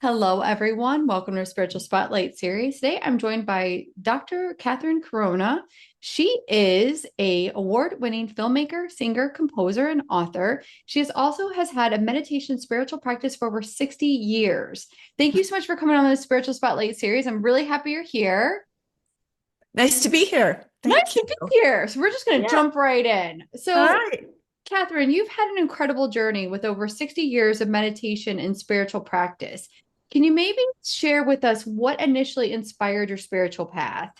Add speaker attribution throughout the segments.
Speaker 1: Hello, everyone. Welcome to our Spiritual Spotlight series. Today, I'm joined by Dr. Catherine Corona. She is a award-winning filmmaker, singer, composer, and author. She also has had a meditation spiritual practice for over 60 years. Thank you so much for coming on the Spiritual Spotlight series. I'm really happy you're here.
Speaker 2: Nice to be here.
Speaker 1: Nice
Speaker 2: Thank you.
Speaker 1: to be here. So we're just going to
Speaker 2: Yeah.
Speaker 1: jump right in.
Speaker 2: All
Speaker 1: So,
Speaker 2: right.
Speaker 1: Catherine, you've had an incredible journey with over 60 years of meditation and spiritual practice. Can you maybe share with us what initially inspired your spiritual path?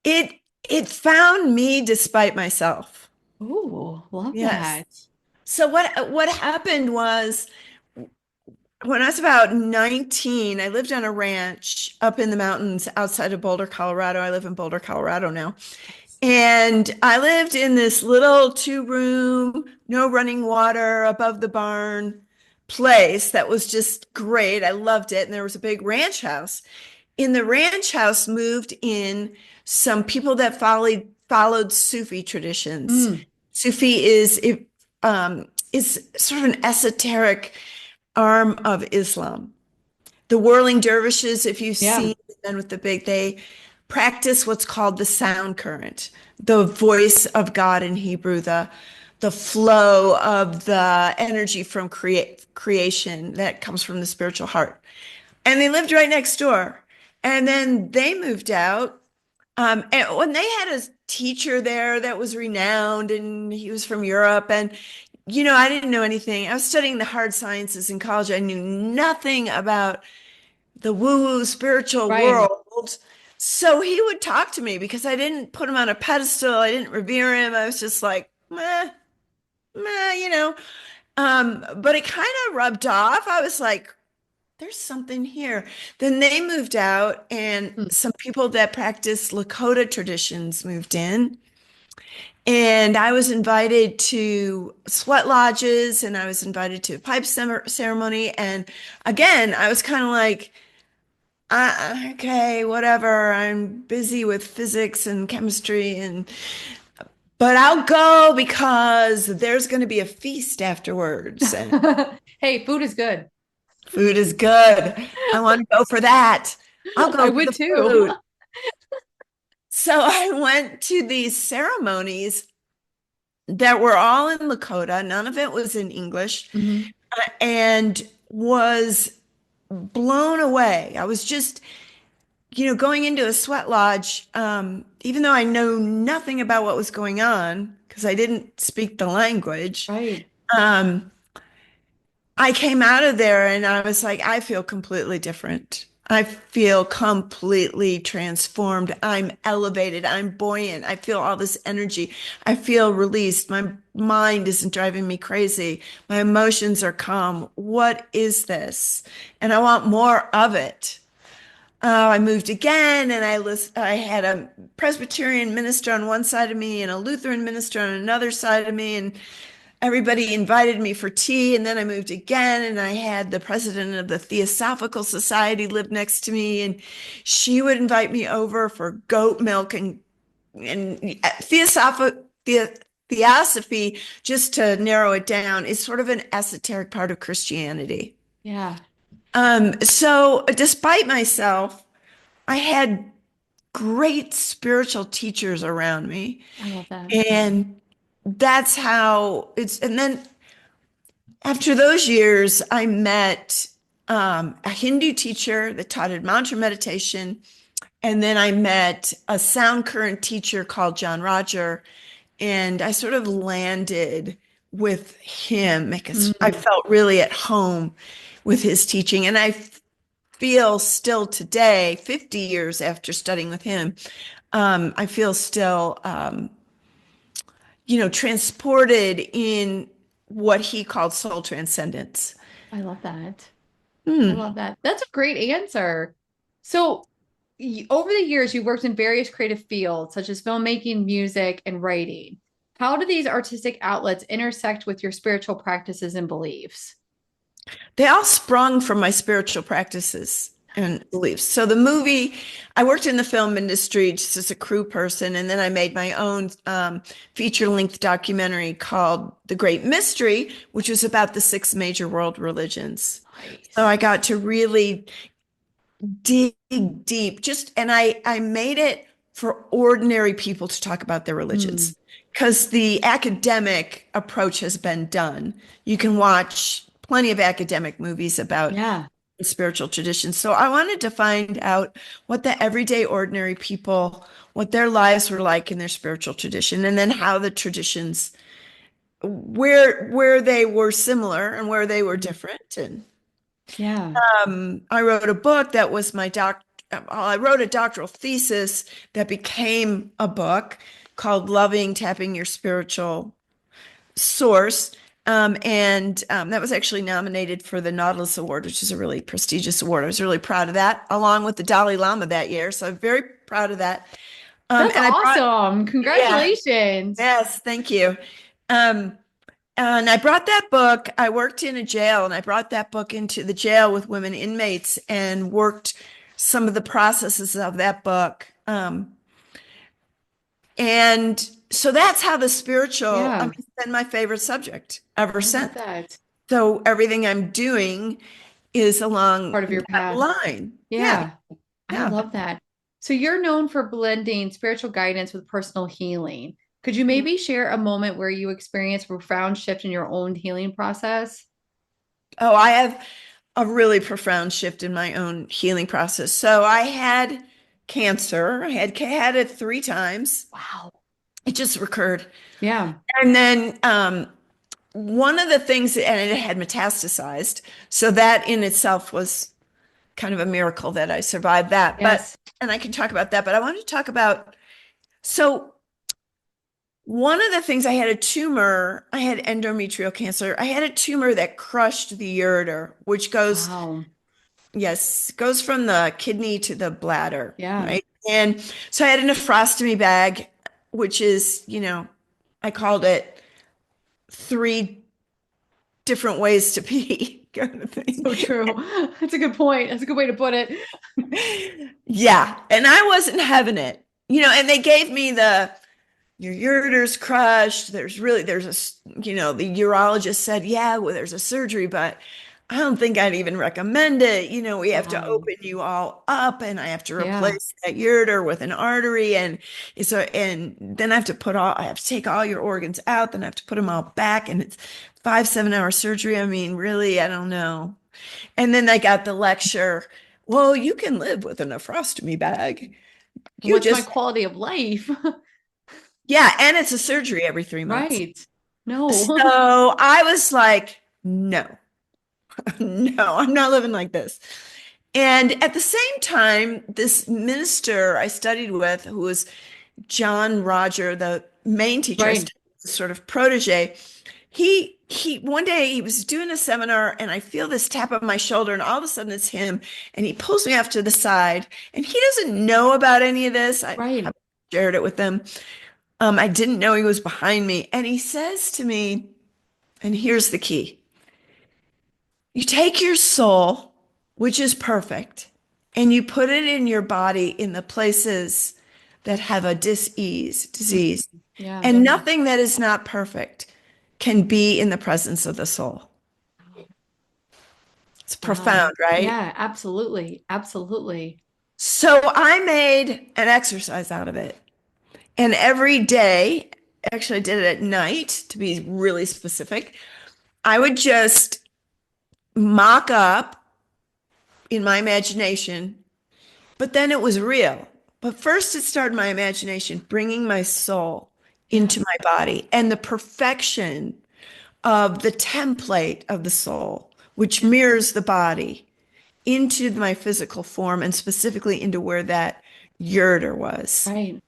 Speaker 2: It it found me despite myself.
Speaker 1: Oh, love
Speaker 2: Yes.
Speaker 1: that.
Speaker 2: So what happened was when I was about 19, I lived on a ranch up in the mountains outside of Boulder, Colorado. I live in Boulder, Colorado now. And I lived in this little two-room, no running water above the barn place that was just great. I loved it. And there was a big ranch house. In the ranch house moved in some people that followed Sufi traditions.
Speaker 1: Mm,
Speaker 2: Sufi is sort of an esoteric arm of Islam. The whirling dervishes, if you've
Speaker 1: yeah,
Speaker 2: seen the men with the big, they practice what's called the sound current, the voice of God in Hebrew, the flow of the energy from creation that comes from the spiritual heart. And they lived right next door. And then they moved out. And when they had a teacher there that was renowned, and he was from Europe, and I didn't know anything. I was studying the hard sciences in college. I knew nothing about the woo-woo spiritual
Speaker 1: right.
Speaker 2: world. So he would talk to me because I didn't put him on a pedestal. I didn't revere him. I was just like, meh, meh. But it kind of rubbed off. I was like, there's something here. Then they moved out, and
Speaker 1: Mm.
Speaker 2: some people that practice Lakota traditions moved in. And I was invited to sweat lodges, and I was invited to a pipe ceremony. And again, I was kind of like, okay, whatever. I'm busy with physics and chemistry, but I'll go because there's going to be a feast afterwards, and
Speaker 1: Hey, food is good.
Speaker 2: food is good. I want to go for that. I'll
Speaker 1: I
Speaker 2: go for
Speaker 1: would
Speaker 2: the
Speaker 1: too.
Speaker 2: food. So I went to these ceremonies that were all in Lakota. None of it was in English,
Speaker 1: Mhm.
Speaker 2: and was blown away. I was just, going into a sweat lodge, even though I know nothing about what was going on because I didn't speak the language.
Speaker 1: Right.
Speaker 2: Um, I came out of there and I was like, I feel completely different. I feel completely transformed. I'm elevated. I'm buoyant. I feel all this energy. I feel released. My mind isn't driving me crazy. My emotions are calm. What is this? And I want more of it. I moved again, and I had a Presbyterian minister on one side of me and a Lutheran minister on another side of me, and everybody invited me for tea. And then I moved again, and I had the president of the Theosophical Society live next to me, and she would invite me over for goat milk and theosophy. Just to narrow it down, is sort of an esoteric part of Christianity.
Speaker 1: Yeah,
Speaker 2: So despite myself, I had great spiritual teachers around me.
Speaker 1: I love that.
Speaker 2: And that's how and then after those years, I met a Hindu teacher that taught mantra meditation. And then I met a sound current teacher called John Roger. And I sort of landed with him because I
Speaker 1: Mm.
Speaker 2: felt really at home with his teaching. And I feel still today, 50 years after studying with him, I feel still, transported in what he called soul transcendence.
Speaker 1: I love that. I
Speaker 2: Hmm.
Speaker 1: love that. That's a great answer. So, over the years, you worked in various creative fields such as filmmaking, music, and writing. How do these artistic outlets intersect with your spiritual practices and beliefs?
Speaker 2: They all sprung from my spiritual practices. and beliefs. So the movie, I worked in the film industry just as a crew person, and then I made my own feature-length documentary called The Great Mystery, which was about the six major world religions. So
Speaker 1: Nice.
Speaker 2: I got to really dig deep, just and I made it for ordinary people to talk about their
Speaker 1: Mm,
Speaker 2: religions because the academic approach has been done. You can watch plenty of academic movies about
Speaker 1: yeah.
Speaker 2: spiritual traditions. So I wanted to find out what the everyday ordinary people, what their lives were like in their spiritual tradition, and then how the traditions where they were similar and where they were different. And
Speaker 1: Yeah.
Speaker 2: I wrote a book that was my I wrote a doctoral thesis that became a book called Loving Tapping Your Spiritual Source. And that was actually nominated for the Nautilus Award, which is a really prestigious award. I was really proud of that, along with the Dalai Lama that year. So I'm very proud of that.
Speaker 1: That's
Speaker 2: And I brought,
Speaker 1: awesome.
Speaker 2: yeah,
Speaker 1: Congratulations.
Speaker 2: yes, thank you. Um, and I brought that book. I worked in a jail, and I brought that book into the jail with women inmates and worked some of the processes of that book. And so that's how the spiritual, I mean,
Speaker 1: Yeah.
Speaker 2: it's been my favorite subject ever
Speaker 1: I love
Speaker 2: since.
Speaker 1: that.
Speaker 2: So everything I'm doing is along
Speaker 1: Part of your
Speaker 2: that
Speaker 1: path.
Speaker 2: line. Yeah,
Speaker 1: Yeah. I
Speaker 2: yeah.
Speaker 1: love that. So you're known for blending spiritual guidance with personal healing. Could you maybe share a moment where you experienced a profound shift in your own healing process?
Speaker 2: Oh, I have a really profound shift in my own healing process. So I had cancer. I had it 3 times.
Speaker 1: Wow.
Speaker 2: It just recurred.
Speaker 1: Yeah.
Speaker 2: And then one of the things, and it had metastasized. So that in itself was kind of a miracle that I survived that. But,
Speaker 1: Yes.
Speaker 2: and I can talk about that, but I wanted to talk about, so one of the things, I had a tumor, I had endometrial cancer. I had a tumor that crushed the ureter, which goes,
Speaker 1: Wow.
Speaker 2: yes, goes from the kidney to the bladder,
Speaker 1: Yeah.
Speaker 2: right? And so I had a nephrostomy bag, which is, I called it three different ways to pee kind of thing.
Speaker 1: So true. That's a good point. That's a good way to put it.
Speaker 2: Yeah. And I wasn't having it, and they gave me your ureter's crushed. The urologist said, yeah, well, there's a surgery, but I don't think I'd even recommend it. We have to
Speaker 1: Wow.
Speaker 2: open you all up and I have to
Speaker 1: Yeah.
Speaker 2: replace that ureter with an artery. And then I have to take all your organs out. Then I have to put them all back. And it's 5, 7 hour surgery. I mean, really, I don't know. And then they got the lecture. Well, you can live with a nephrostomy bag. You
Speaker 1: What's my
Speaker 2: just,
Speaker 1: quality of life?
Speaker 2: yeah. And it's a surgery every 3 months.
Speaker 1: Right. No.
Speaker 2: So I was like, no, no, I'm not living like this. And at the same time, this minister I studied with, who was John Roger, the main teacher, I
Speaker 1: Right.
Speaker 2: studied with, sort of protege, one day he was doing a seminar and I feel this tap on my shoulder and all of a sudden it's him and he pulls me off to the side and he doesn't know about any of this. I
Speaker 1: Right.
Speaker 2: haven't shared it with him. I didn't know he was behind me. And he says to me, and here's the key. You take your soul, which is perfect, and you put it in your body in the places that have a disease.
Speaker 1: Yeah.
Speaker 2: And nothing that is not perfect can be in the presence of the soul. It's
Speaker 1: Wow.
Speaker 2: profound, right?
Speaker 1: Yeah, absolutely. Absolutely.
Speaker 2: So I made an exercise out of it. And every day, actually, I did it at night to be really specific. I would just mock up in my imagination, but then it was real. But first, it started my imagination, bringing my soul
Speaker 1: Yeah.
Speaker 2: into my body and the perfection of the template of the soul, which mirrors the body into my physical form and specifically into where that ureter was.
Speaker 1: Right.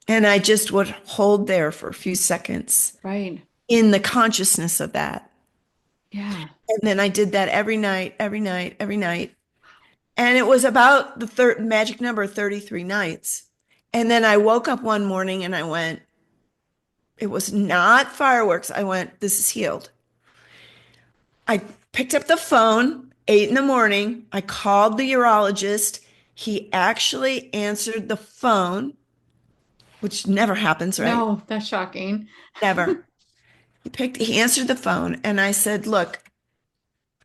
Speaker 2: And I just would hold there for a few seconds
Speaker 1: Right.
Speaker 2: in the consciousness of that.
Speaker 1: Yeah.
Speaker 2: And then I did that every night, every night, every night. And it was about the third magic number, 33 nights. And then I woke up one morning and I went, it was not fireworks. I went, this is healed. I picked up the phone 8 in the morning. I called the urologist. He actually answered the phone, which never happens, right?
Speaker 1: No, that's shocking.
Speaker 2: Never. He answered the phone, and I said, look,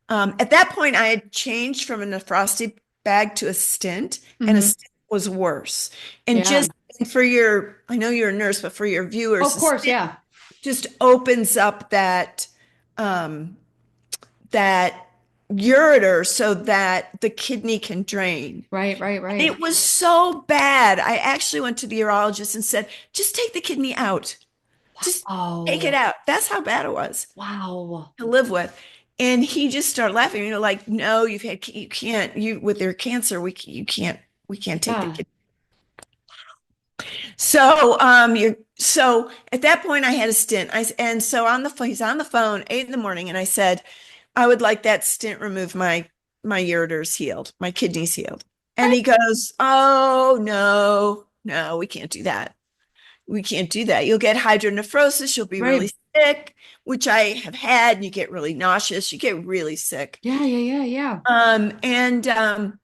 Speaker 2: at that point, I had changed from a nephrostomy bag to a stent, and a
Speaker 1: Hmm.
Speaker 2: stint was worse. And
Speaker 1: Yeah.
Speaker 2: just for your, I know you're a nurse, but for your
Speaker 1: Oh,
Speaker 2: viewers,
Speaker 1: of
Speaker 2: a
Speaker 1: course.
Speaker 2: stint
Speaker 1: Yeah.
Speaker 2: just opens up um, that ureter so that the kidney can drain.
Speaker 1: Right, right,
Speaker 2: And
Speaker 1: right.
Speaker 2: it was so bad. I actually went to the urologist and said, just take the kidney out. Just take it
Speaker 1: Oh,
Speaker 2: out. That's how bad it was
Speaker 1: wow.
Speaker 2: to live with. And he just started laughing, like, no, you can't, you, with your cancer, we can't take the
Speaker 1: Yeah.
Speaker 2: kid. So at that point I had a stint. And so on the phone, he's on the phone, 8 in the morning. And I said, I would like that stint removed. My ureters healed, my kidneys healed. And he goes, oh, no, we can't do that. We can't do that. You'll get hydronephrosis. You'll be really
Speaker 1: Right.
Speaker 2: sick, which I have had. And you get really nauseous. You get really sick.
Speaker 1: Yeah, yeah, yeah, yeah.
Speaker 2: And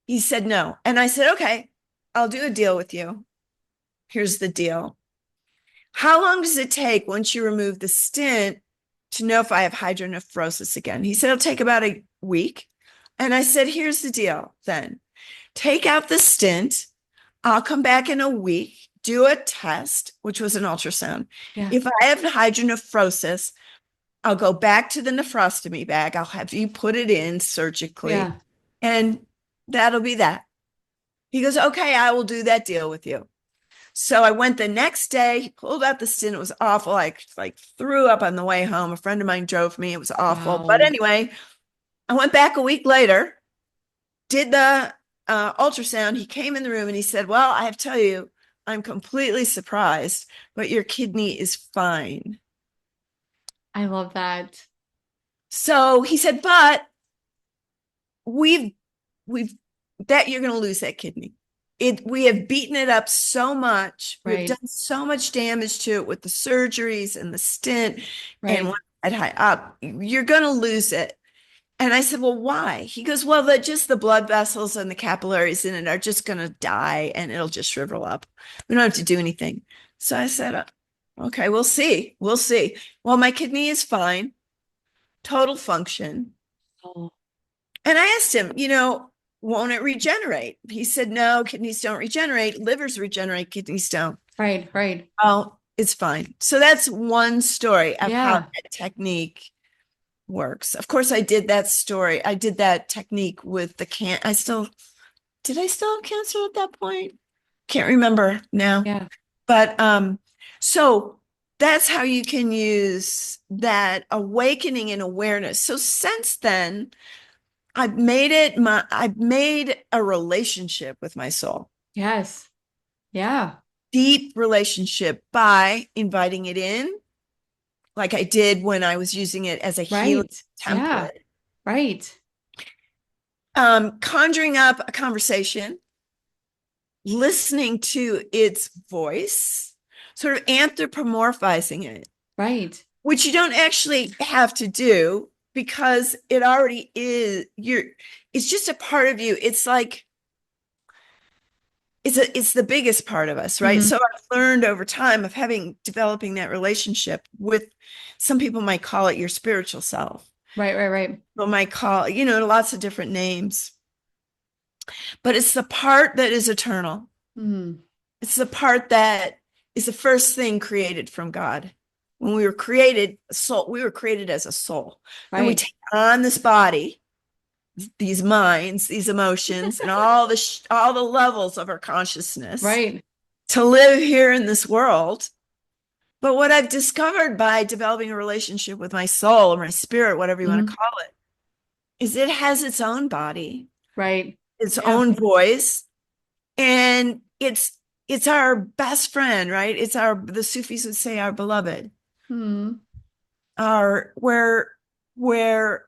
Speaker 2: he said no. And I said, okay, I'll do a deal with you. Here's the deal. How long does it take once you remove the stent to know if I have hydronephrosis again? He said, it'll take about a week. And I said, here's the deal then. Take out the stent. I'll come back in a week, do a test, which was an ultrasound.
Speaker 1: Yeah.
Speaker 2: If I have hydronephrosis, I'll go back to the nephrostomy bag. I'll have you put it in surgically,
Speaker 1: Yeah.
Speaker 2: and that'll be that. He goes, okay, I will do that deal with you. So I went the next day. He pulled out the stint. It was awful. I like threw up on the way home. A friend of mine drove me. It was awful. But
Speaker 1: Wow.
Speaker 2: anyway, I went back a week later, did the ultrasound. He came in the room and he said, well, I have to tell you, I'm completely surprised, but your kidney is fine.
Speaker 1: I love that.
Speaker 2: So he said, but we've we've that you're going to lose that kidney. We have beaten it up so much. We have
Speaker 1: Right.
Speaker 2: done so much damage to it with the surgeries and the stent and
Speaker 1: Right.
Speaker 2: what at high up. You're going to lose it. And I said, well, why? He goes, well, just the blood vessels and the capillaries in it are just going to die and it'll just shrivel up. We don't have to do anything. So I said, okay, we'll see. We'll see. Well, my kidney is fine, total function.
Speaker 1: Oh,
Speaker 2: And I asked him, won't it regenerate? He said, no, kidneys don't regenerate. Livers regenerate, kidneys don't.
Speaker 1: right, right.
Speaker 2: Oh, it's fine. So that's one story of how
Speaker 1: Yeah.
Speaker 2: that technique works. Of course, I did that story. I did that technique with did I still have cancer at that point? Can't remember now.
Speaker 1: Yeah.
Speaker 2: But so that's how you can use that awakening and awareness. So since then, I've made a relationship with my soul,
Speaker 1: Yes. Yeah.
Speaker 2: deep relationship by inviting it in, like I did when I was using it as a healing
Speaker 1: Right. Yeah.
Speaker 2: template,
Speaker 1: Right.
Speaker 2: conjuring up a conversation, listening to its voice, sort of anthropomorphizing it,
Speaker 1: Right.
Speaker 2: which you don't actually have to do because it already is it's just a part of you. It's like it's the biggest part of us, right?
Speaker 1: Hmm.
Speaker 2: So I've learned over time of developing that relationship with, some people might call it your spiritual self.
Speaker 1: Right, right, right.
Speaker 2: People might call it, lots of different names, but it's the part that is eternal.
Speaker 1: Hmm.
Speaker 2: It's the part that is the first thing created from God. When we were created, soul, we were created as a soul. Then we
Speaker 1: Right.
Speaker 2: take on this body, these minds, these emotions, and all the levels of our consciousness
Speaker 1: Right.
Speaker 2: to live here in this world. But what I've discovered by developing a relationship with my soul or my spirit, whatever you want to
Speaker 1: Hmm.
Speaker 2: call it, is it has its own body,
Speaker 1: Right.
Speaker 2: its
Speaker 1: Yeah.
Speaker 2: own voice, and it's our best friend, right? It's the Sufis would say our beloved,
Speaker 1: Hmm.
Speaker 2: our where we're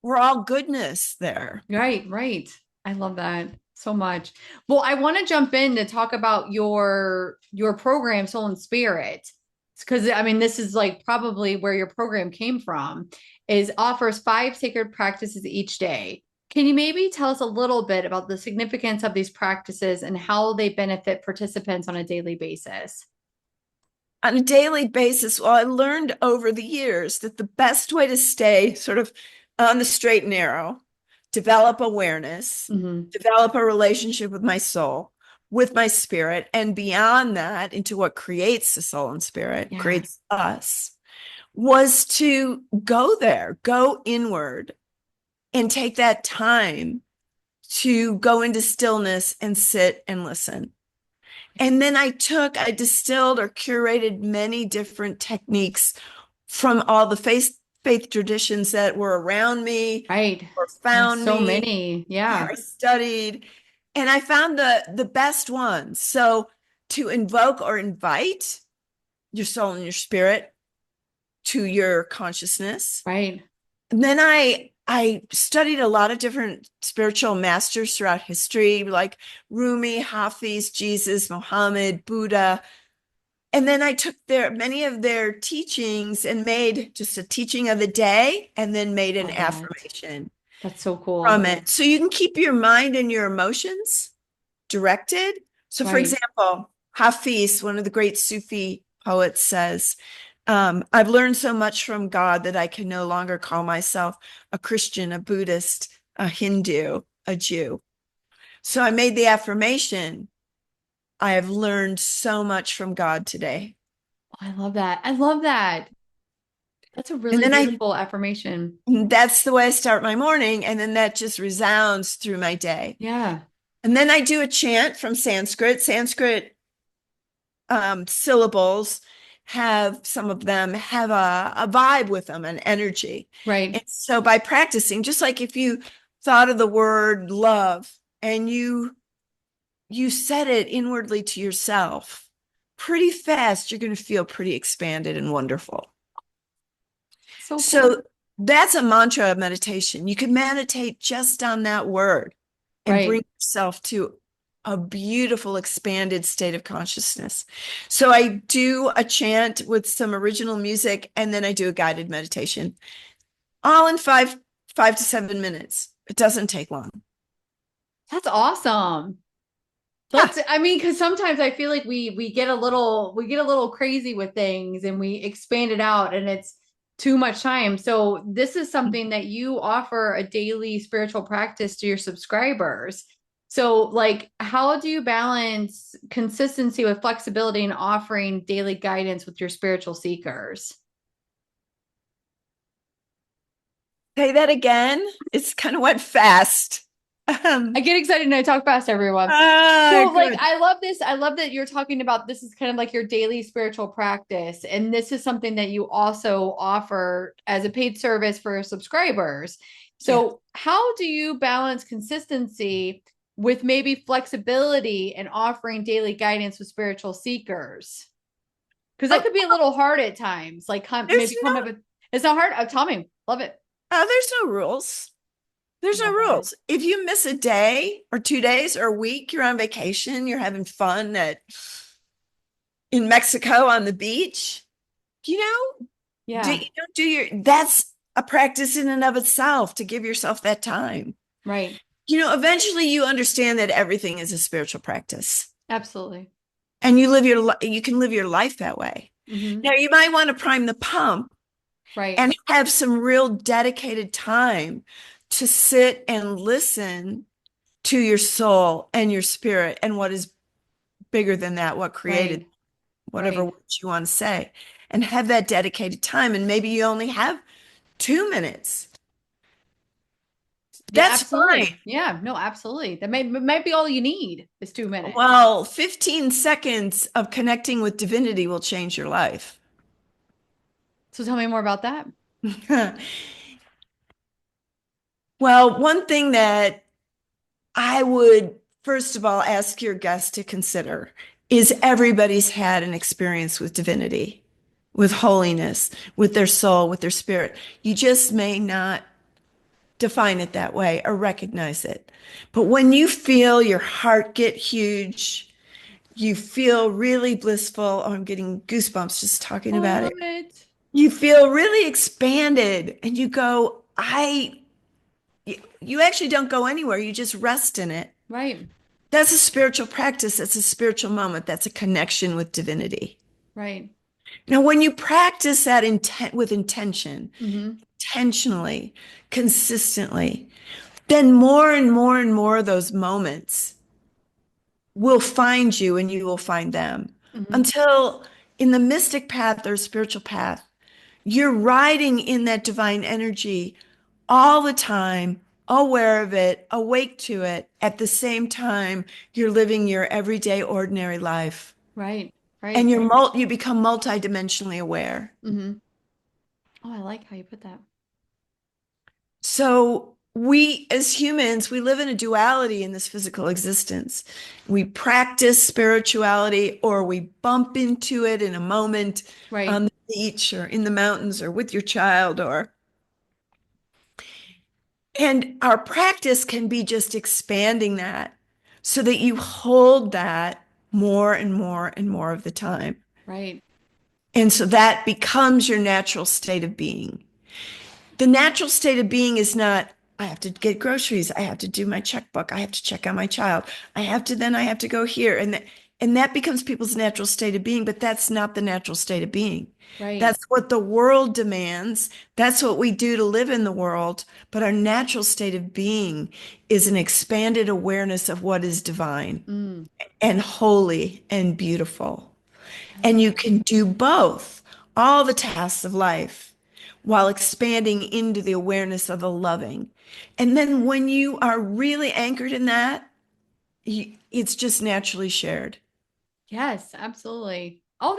Speaker 2: we're all goodness there.
Speaker 1: Right, right. I love that so much. Well, I want to jump in to talk about your program, Soul and Spirit. because I mean, this is like probably where your program came from, is offers 5 sacred practices each day. Can you maybe tell us a little bit about the significance of these practices and how they benefit participants on a daily basis?
Speaker 2: On a daily basis, well, I learned over the years that the best way to stay sort of on the straight and narrow, develop awareness,
Speaker 1: Hmm.
Speaker 2: develop a relationship with my soul, with my spirit, and beyond that, into what creates the soul and spirit,
Speaker 1: Yeah,
Speaker 2: creates us, was to go there, go inward, and take that time to go into stillness and sit and listen. And then I distilled or curated many different techniques from all the faith traditions that were around me
Speaker 1: right.
Speaker 2: or
Speaker 1: There's
Speaker 2: found
Speaker 1: so
Speaker 2: me
Speaker 1: many.
Speaker 2: or
Speaker 1: Yeah,
Speaker 2: I studied. And I found the best ones. So to invoke or invite your soul and your spirit to your consciousness.
Speaker 1: right,
Speaker 2: And then I studied a lot of different spiritual masters throughout history, like Rumi, Hafiz, Jesus, Muhammad, Buddha. And then I took their many of their teachings and made just a teaching of the day and then made an
Speaker 1: love that.
Speaker 2: affirmation
Speaker 1: That's so
Speaker 2: from
Speaker 1: cool.
Speaker 2: it. So you can keep your mind and your emotions directed. So for
Speaker 1: Right.
Speaker 2: example, Hafiz, one of the great Sufi poets, says, I've learned so much from God that I can no longer call myself a Christian, a Buddhist, a Hindu, a Jew. So I made the affirmation, I have learned so much from God today.
Speaker 1: I love that. I love that. That's a
Speaker 2: And
Speaker 1: really
Speaker 2: then I
Speaker 1: beautiful affirmation.
Speaker 2: that's the way I start my morning. And then that just resounds through my day.
Speaker 1: Yeah.
Speaker 2: And then I do a chant from Sanskrit. Sanskrit syllables have some of them have a vibe with them, an energy.
Speaker 1: Right.
Speaker 2: And so by practicing, just like if you thought of the word love and you said it inwardly to yourself, pretty fast, you're going to feel pretty expanded and wonderful.
Speaker 1: So cool.
Speaker 2: So that's a mantra of meditation. You can meditate just on that word and bring
Speaker 1: Right.
Speaker 2: yourself to a beautiful expanded state of consciousness. So I do a chant with some original music and then I do a guided meditation, all in 5 to 7 minutes. It doesn't take long.
Speaker 1: That's awesome.
Speaker 2: Yeah.
Speaker 1: That's I mean, because sometimes I feel like we get a little crazy with things and we expand it out and it's too much time. So this is something that you offer a daily spiritual practice to your subscribers. So like how do you balance consistency with flexibility and offering daily guidance with your spiritual seekers?
Speaker 2: Say that again. It's kind of went fast.
Speaker 1: I
Speaker 2: Um,
Speaker 1: get excited and I talk fast, everyone. So, like,
Speaker 2: Good.
Speaker 1: I love this. I love that you're talking about this is kind of like your daily spiritual practice. And this is something that you also offer as a paid service for subscribers.
Speaker 2: Yeah.
Speaker 1: So, how do you balance consistency with maybe flexibility and offering daily guidance with spiritual seekers? Because that
Speaker 2: Oh,
Speaker 1: could be a little hard at times. Like,
Speaker 2: there's
Speaker 1: maybe come up with it's not hard. Tell me, love it.
Speaker 2: there's no rules. There's no
Speaker 1: Love that.
Speaker 2: rules. If you miss a day or 2 days or a week, you're on vacation, you're having fun at in Mexico on the beach, you know,
Speaker 1: Yeah,
Speaker 2: you don't do your that's a practice in and of itself to give yourself that time.
Speaker 1: right.
Speaker 2: Eventually you understand that everything is a spiritual practice
Speaker 1: Absolutely.
Speaker 2: and you can live your life that way.
Speaker 1: Hmm.
Speaker 2: Now you might want to prime the pump
Speaker 1: Right,
Speaker 2: and have some real dedicated time to sit and listen to your soul and your spirit and what is bigger than that, what created
Speaker 1: right,
Speaker 2: whatever
Speaker 1: right.
Speaker 2: words you want to say, and have that dedicated time. And maybe you only have 2 minutes.
Speaker 1: Yeah,
Speaker 2: That's fine.
Speaker 1: absolutely. Yeah, no, absolutely. That might be all you need is 2 minutes.
Speaker 2: Well, 15 seconds of connecting with divinity will change your life.
Speaker 1: So tell me more about that.
Speaker 2: Well, one thing that I would first of all ask your guests to consider is everybody's had an experience with divinity, with holiness, with their soul, with their spirit. You just may not define it that way or recognize it. But when you feel your heart get huge, You feel really blissful. Oh, I'm getting goosebumps just talking
Speaker 1: Oh, I
Speaker 2: about
Speaker 1: love
Speaker 2: it.
Speaker 1: it.
Speaker 2: You feel really expanded and you go, you actually don't go anywhere. You just rest in it.
Speaker 1: Right.
Speaker 2: That's a spiritual practice. That's a spiritual moment. That's a connection with divinity.
Speaker 1: Right.
Speaker 2: Now, when you practice that intent with intention,
Speaker 1: Mm-hmm.
Speaker 2: intentionally, consistently, then more and more and more of those moments will find you and you will find them
Speaker 1: Mm-hmm.
Speaker 2: until in the mystic path or spiritual path, you're riding in that divine energy all the time, aware of it, awake to it. At the same time, you're living your everyday ordinary life
Speaker 1: Right.
Speaker 2: and
Speaker 1: Right.
Speaker 2: you become multidimensionally aware.
Speaker 1: Mm-hmm. Oh, I like how you put that.
Speaker 2: So we as humans, we live in a duality in this physical existence. We practice spirituality or we bump into it in a moment
Speaker 1: Right.
Speaker 2: on the beach or in the mountains or with your child or and our practice can be just expanding that so that you hold that more and more and more of the time.
Speaker 1: Right.
Speaker 2: And so that becomes your natural state of being. The natural state of being is not, I have to get groceries, I have to do my checkbook, I have to check on my child, I have to go here. And that becomes people's natural state of being, but that's not the natural state of being.
Speaker 1: Right.
Speaker 2: That's what the world demands. That's what we do to live in the world. But our natural state of being is an expanded awareness of what is divine
Speaker 1: Mm.
Speaker 2: and holy and beautiful.
Speaker 1: I
Speaker 2: And
Speaker 1: love
Speaker 2: you
Speaker 1: that.
Speaker 2: can do both, all the tasks of life, while expanding into the awareness of the loving. And then when you are really anchored in that, it's just naturally shared.
Speaker 1: Yes, absolutely. Oh,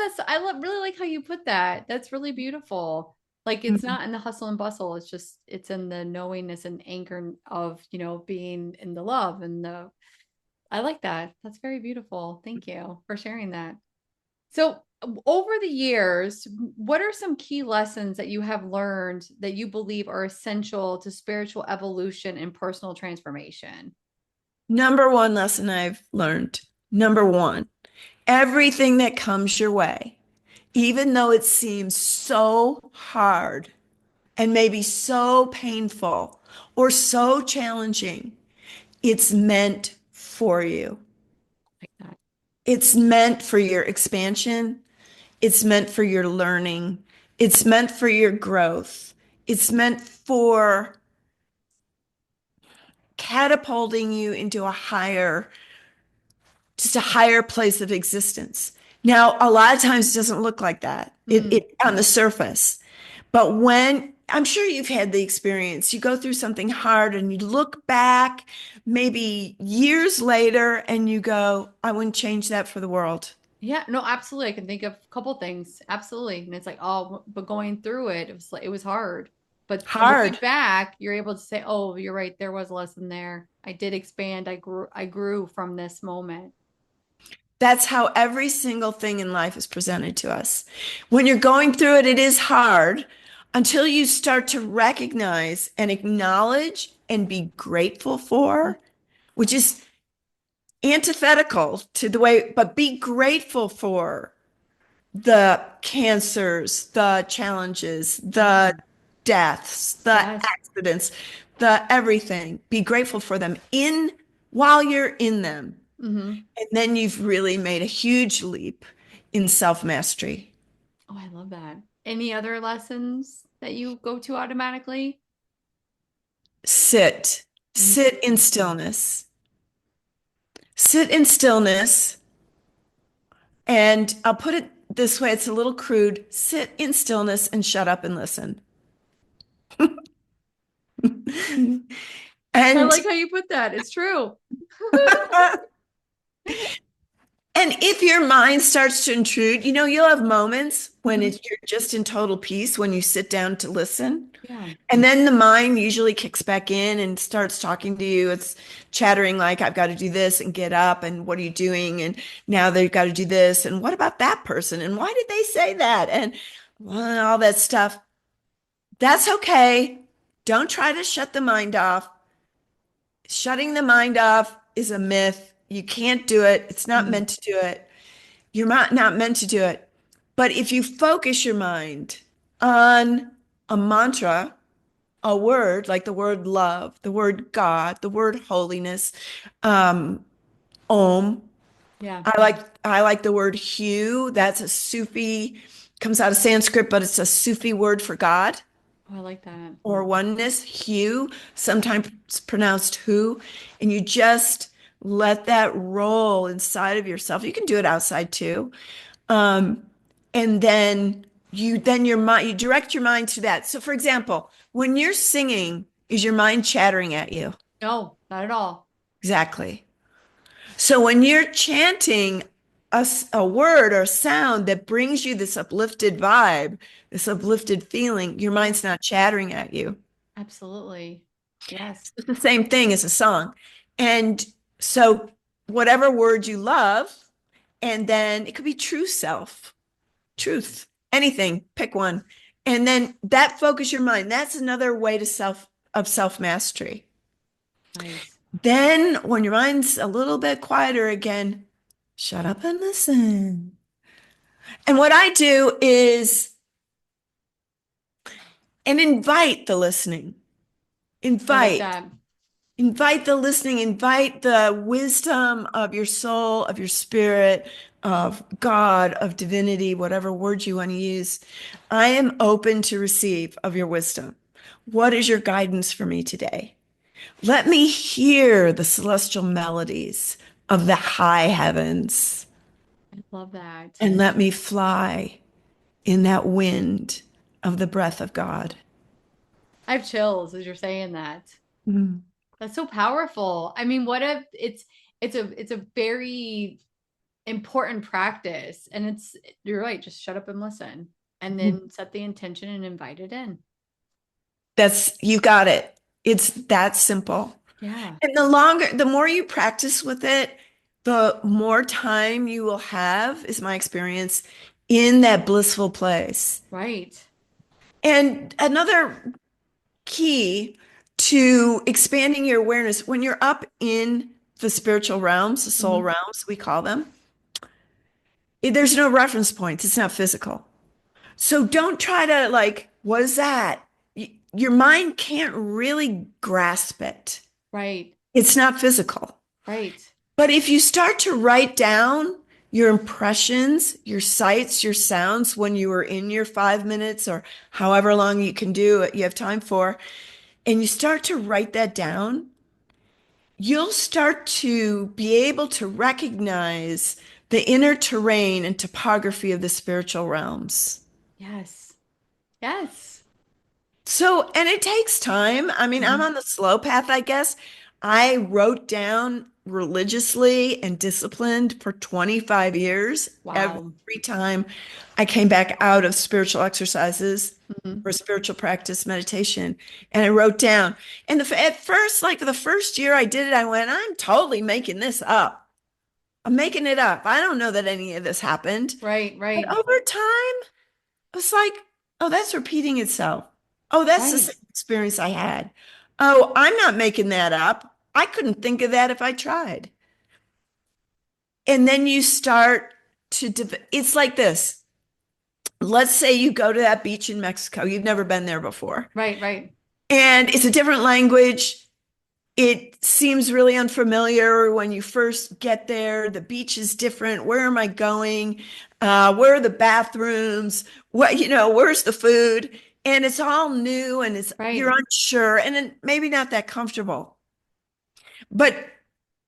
Speaker 1: really like how you put that. That's really beautiful. Like it's
Speaker 2: Mhm.
Speaker 1: not in the hustle and bustle. It's in the knowingness and anchor of, being in the love and I like that. That's very beautiful. Thank you for sharing that. So, over the years, what are some key lessons that you have learned that you believe are essential to spiritual evolution and personal transformation?
Speaker 2: Number one lesson I've learned, number one, everything that comes your way, even though it seems so hard and maybe so painful or so challenging, it's meant for you.
Speaker 1: Like that.
Speaker 2: It's meant for your expansion. It's meant for your learning. It's meant for your growth. It's meant for catapulting you into just a higher place of existence. Now, a lot of times it doesn't look like that.
Speaker 1: Mm,
Speaker 2: It on the surface. But when I'm sure you've had the experience, you go through something hard and you look back maybe years later and you go, I wouldn't change that for the world.
Speaker 1: yeah, no, absolutely. I can think of a couple things. Absolutely. And it's like, oh, but going through it, it was hard. But looking
Speaker 2: Hard.
Speaker 1: back, you're able to say, oh, you're right. There was a lesson there. I did expand. I grew from this moment.
Speaker 2: That's how every single thing in life is presented to us. When you're going through it, it is hard until you start to recognize and acknowledge and be grateful for, which is antithetical to the way, but be grateful for the cancers, the challenges, the
Speaker 1: Mm,
Speaker 2: deaths, the
Speaker 1: yes.
Speaker 2: accidents, the everything. Be grateful for them in while you're in them.
Speaker 1: Hmm.
Speaker 2: And then you've really made a huge leap in self-mastery.
Speaker 1: Oh, I love that. Any other lessons that you go to automatically?
Speaker 2: Sit, sit in
Speaker 1: Mm.
Speaker 2: stillness. Sit in stillness. And I'll put it this way, it's a little crude. Sit in stillness and shut up and listen.
Speaker 1: I
Speaker 2: And
Speaker 1: like how you put that. It's true.
Speaker 2: And if your mind starts to intrude, you'll have moments when
Speaker 1: Hmm.
Speaker 2: you're just in total peace when you sit down to listen.
Speaker 1: Yeah.
Speaker 2: And then the mind usually kicks back in and starts talking to you. It's chattering like, I've got to do this and get up. And what are you doing? And now they've got to do this. And what about that person? And why did they say that? And well, all that stuff. That's okay. Don't try to shut the mind off. Shutting the mind off is a myth. You can't do it. It's not
Speaker 1: Mm.
Speaker 2: meant to do it. You're not meant to do it. But if you focus your mind on a mantra, a word like the word love, the word God, the word holiness, um, Om.
Speaker 1: Yeah.
Speaker 2: I like the word hue. That's a Sufi, comes out of Sanskrit, but it's a Sufi word for God
Speaker 1: Oh, I like that.
Speaker 2: or oneness. Hue, sometimes pronounced who, and you just let that roll inside of yourself. You can do it outside too. Um, and then your mind, you direct your mind to that. So for example, when you're singing, is your mind chattering at you?
Speaker 1: No, not at all.
Speaker 2: Exactly. So when you're chanting a word or a sound that brings you this uplifted vibe, this uplifted feeling, your
Speaker 1: Yeah,
Speaker 2: mind's not chattering at you.
Speaker 1: absolutely. Yes.
Speaker 2: It's the same thing as a song. And so whatever word you love, and then it could be true self, truth, anything, pick one. And then that focus your mind. That's another way to self mastery.
Speaker 1: Nice.
Speaker 2: Then when your mind's a little bit quieter again, shut up and listen. And what I do is and invite the listening.
Speaker 1: I like
Speaker 2: Invite.
Speaker 1: that.
Speaker 2: Invite the listening, invite the wisdom of your soul, of your spirit, of God, of divinity, whatever word you want to use. I am open to receive of your wisdom. What is your guidance for me today? Let me hear the celestial melodies of the high heavens
Speaker 1: I love that.
Speaker 2: and let me fly in that wind of the breath of God.
Speaker 1: I have chills as you're saying that.
Speaker 2: Mm.
Speaker 1: That's so powerful. I mean, what if it's a very important practice and it's you're right, just shut up and listen and then set the intention and invite it in.
Speaker 2: You got it. It's that simple.
Speaker 1: Yeah,
Speaker 2: And the more you practice with it, the more time you will have, is my experience, in that blissful place.
Speaker 1: right.
Speaker 2: And another key to expanding your awareness when you're up in the spiritual realms, the soul
Speaker 1: Mhm.
Speaker 2: realms, we call them, there's no reference points. It's not physical. So don't try to like, what is that? Your mind can't really grasp it.
Speaker 1: Right,
Speaker 2: It's not physical.
Speaker 1: right,
Speaker 2: But if you start to write down your impressions, your sights, your sounds when you were in your 5 minutes or however long you can do it, you have time for, and you start to write that down, you'll start to be able to recognize the inner terrain and topography of the spiritual realms.
Speaker 1: yes, yes.
Speaker 2: So, and it takes time. I mean, I'm
Speaker 1: Mhm.
Speaker 2: on the slow path, I guess. I wrote down religiously and disciplined for 25 years. Every
Speaker 1: Wow.
Speaker 2: time I came back out of spiritual exercises
Speaker 1: Mhm.
Speaker 2: or spiritual practice meditation, and I wrote down. And at first, like the first year I did it, I went, I'm totally making this up. I'm making it up. I don't know that any of this happened.
Speaker 1: Right,
Speaker 2: But
Speaker 1: right,
Speaker 2: over time, it's like, oh, that's repeating itself. Oh, that's the
Speaker 1: right,
Speaker 2: same experience I had. Oh, I'm not making that up. I couldn't think of that if I tried. And then you start it's like this. Let's say you go to that beach in Mexico. You've never been there before.
Speaker 1: right, right,
Speaker 2: And it's a different language. It seems really unfamiliar when you first get there. The beach is different. Where am I going? Where are the bathrooms? Where's the food? And it's all new and you're
Speaker 1: right,
Speaker 2: unsure and then maybe not that comfortable. But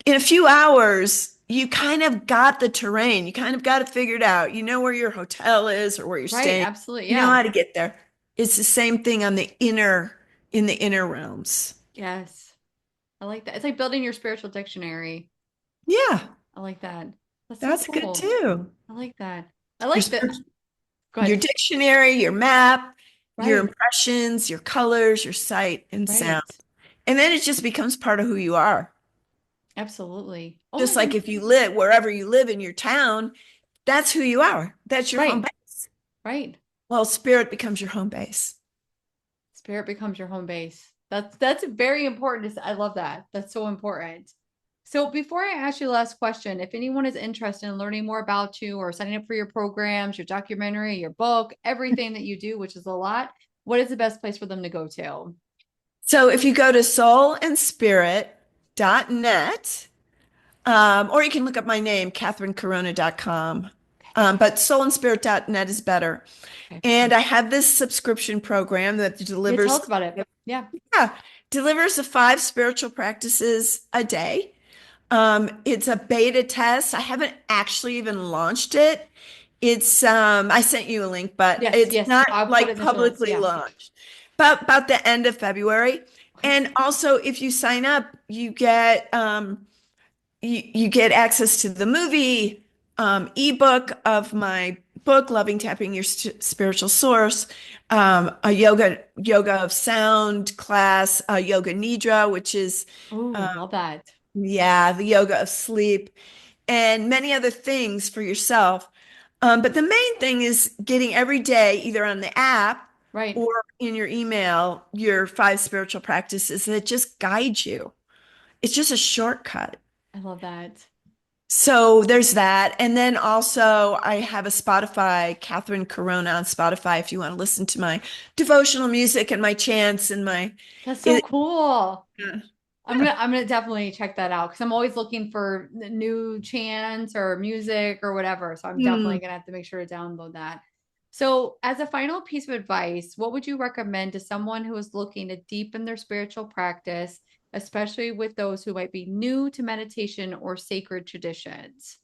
Speaker 2: in a few hours, you kind of got the terrain. You kind of got it figured out. You know where your hotel is or where you're
Speaker 1: right.
Speaker 2: staying.
Speaker 1: Absolutely.
Speaker 2: You know
Speaker 1: Yeah.
Speaker 2: how to get there. It's the same thing in the inner realms.
Speaker 1: Yes. I like that. It's like building your spiritual dictionary.
Speaker 2: Yeah,
Speaker 1: I like that. That's so
Speaker 2: that's good
Speaker 1: cool.
Speaker 2: too.
Speaker 1: I like that. I
Speaker 2: Your
Speaker 1: like that.
Speaker 2: spiritual,
Speaker 1: Go
Speaker 2: your
Speaker 1: ahead.
Speaker 2: dictionary, your map, your
Speaker 1: Right,
Speaker 2: impressions, your colors, your sight and sound.
Speaker 1: right.
Speaker 2: And then it just becomes part of who you are.
Speaker 1: Absolutely. Oh my
Speaker 2: Just like
Speaker 1: goodness.
Speaker 2: if you live wherever you live in your town, that's who you are. That's your home
Speaker 1: Right,
Speaker 2: base.
Speaker 1: right.
Speaker 2: Well, spirit becomes your home base.
Speaker 1: Spirit becomes your home base. That's very important. I love that. That's so important. So before I ask you the last question, if anyone is interested in learning more about you or signing up for your programs, your documentary, your book, everything that you do, which is a lot, what is the best place for them to go to?
Speaker 2: So if you go to soulandspirit.net, or you can look up my name, catherinecorona.com. But soulandspirit.net is better.
Speaker 1: Okay.
Speaker 2: And I have this subscription program that
Speaker 1: Yeah, tell
Speaker 2: delivers,
Speaker 1: us about it. Yeah.
Speaker 2: yeah, delivers the 5 spiritual practices a day. It's a beta test. I haven't actually even launched it. I sent you a link, but
Speaker 1: Yes,
Speaker 2: it's
Speaker 1: yes.
Speaker 2: not
Speaker 1: I'll put it
Speaker 2: like
Speaker 1: in the show notes.
Speaker 2: publicly
Speaker 1: Yeah.
Speaker 2: launched. About the end of February.
Speaker 1: Okay.
Speaker 2: And also, if you sign up, you get access to the movie ebook of my book, Loving Tapping Your Spiritual Source, a yoga of sound class, yoga nidra, which is
Speaker 1: Oh, love that.
Speaker 2: yeah, the yoga of sleep, and many other things for yourself. But the main thing is getting every day, either on the app
Speaker 1: Right.
Speaker 2: or in your email, your 5 spiritual practices that just guide you. It's just a shortcut.
Speaker 1: I love that.
Speaker 2: So there's that. And then also, I have a Spotify, Catherine Corona on Spotify, if you want to listen to my devotional music and my chants and my.
Speaker 1: That's so
Speaker 2: It,
Speaker 1: cool.
Speaker 2: yeah.
Speaker 1: I'm gonna definitely check that out because I'm always looking for new chants or music or whatever. So I'm
Speaker 2: Hmm.
Speaker 1: definitely gonna have to make sure to download that. So, as a final piece of advice, what would you recommend to someone who is looking to deepen their spiritual practice, especially with those who might be new to meditation or sacred traditions?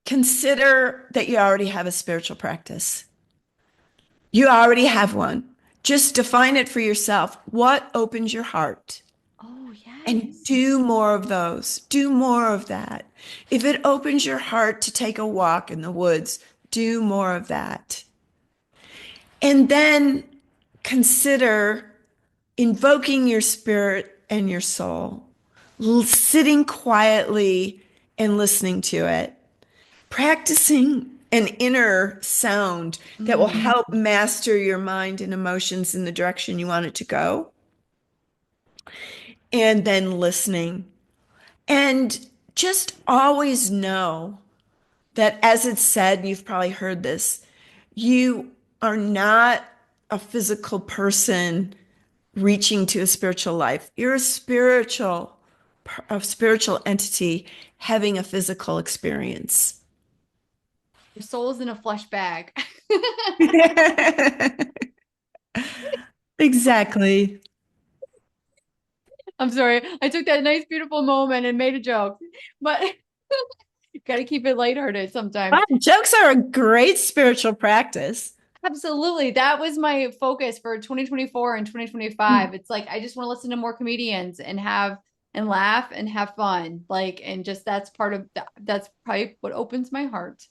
Speaker 2: Consider that you already have a spiritual practice. You already have one. Just define it for yourself. What opens your heart?
Speaker 1: Oh,
Speaker 2: And
Speaker 1: yes.
Speaker 2: do more of those. Do more of that. If it opens your heart to take a walk in the woods, do more of that. And then consider invoking your spirit and your soul, sitting quietly and listening to it, practicing an inner sound that will
Speaker 1: Mm.
Speaker 2: help master your mind and emotions in the direction you want it to go, and then listening. And just always know that, as it's said, you've probably heard this, you are not a physical person reaching to a spiritual life. You're a spiritual entity having a physical experience.
Speaker 1: Your soul's in a flesh bag.
Speaker 2: Exactly.
Speaker 1: I'm sorry. I took that nice, beautiful moment and made a joke, but you got to keep it lighthearted sometimes.
Speaker 2: Wow, jokes are a great spiritual practice.
Speaker 1: Absolutely. That was my focus for 2024 and 2025. It's like I just want to listen to more comedians and have and laugh and have fun. Like, and just that's part of that's probably what opens my heart.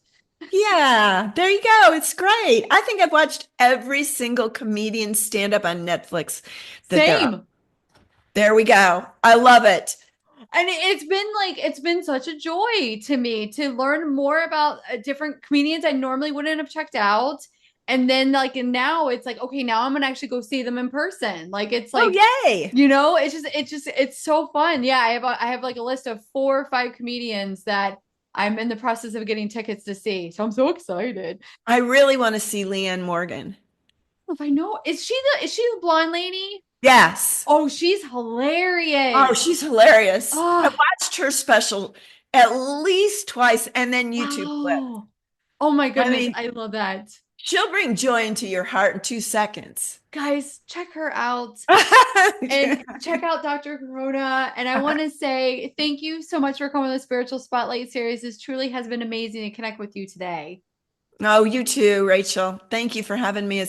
Speaker 2: Yeah, there you go. It's great. I think I've watched every single comedian stand up on Netflix that there are.
Speaker 1: Same.
Speaker 2: There we go. I love it.
Speaker 1: And it's been such a joy to me to learn more about different comedians I normally wouldn't have checked out. And then like and now it's like, okay, now I'm gonna actually go see them in person. Like it's
Speaker 2: Oh,
Speaker 1: like,
Speaker 2: yay.
Speaker 1: it's so fun. Yeah, I have like a list of 4 or 5 comedians that I'm in the process of getting tickets to see. So I'm so excited.
Speaker 2: I really want to see Leanne Morgan.
Speaker 1: If I know, is she the blonde lady?
Speaker 2: Yes.
Speaker 1: Oh, she's
Speaker 2: Oh,
Speaker 1: hilarious.
Speaker 2: she's hilarious. I
Speaker 1: Oh,
Speaker 2: watched her special at least twice and then YouTube clips.
Speaker 1: oh, oh my
Speaker 2: I
Speaker 1: goodness.
Speaker 2: mean,
Speaker 1: I love that.
Speaker 2: she'll bring joy into your heart in 2 seconds.
Speaker 1: Guys, check her out and check out Dr. Corona. And I want to say thank you so much for coming to the Spiritual Spotlight series. This truly has been amazing to connect with you today.
Speaker 2: Oh, you too, Rachel. Thank you for having me.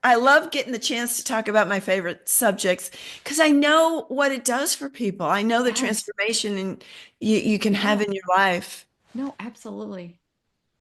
Speaker 2: I love getting the chance to talk about my favorite subjects because I know what it does for people. I know the
Speaker 1: Yes.
Speaker 2: transformation you can have
Speaker 1: Yeah.
Speaker 2: in your life.
Speaker 1: No, absolutely.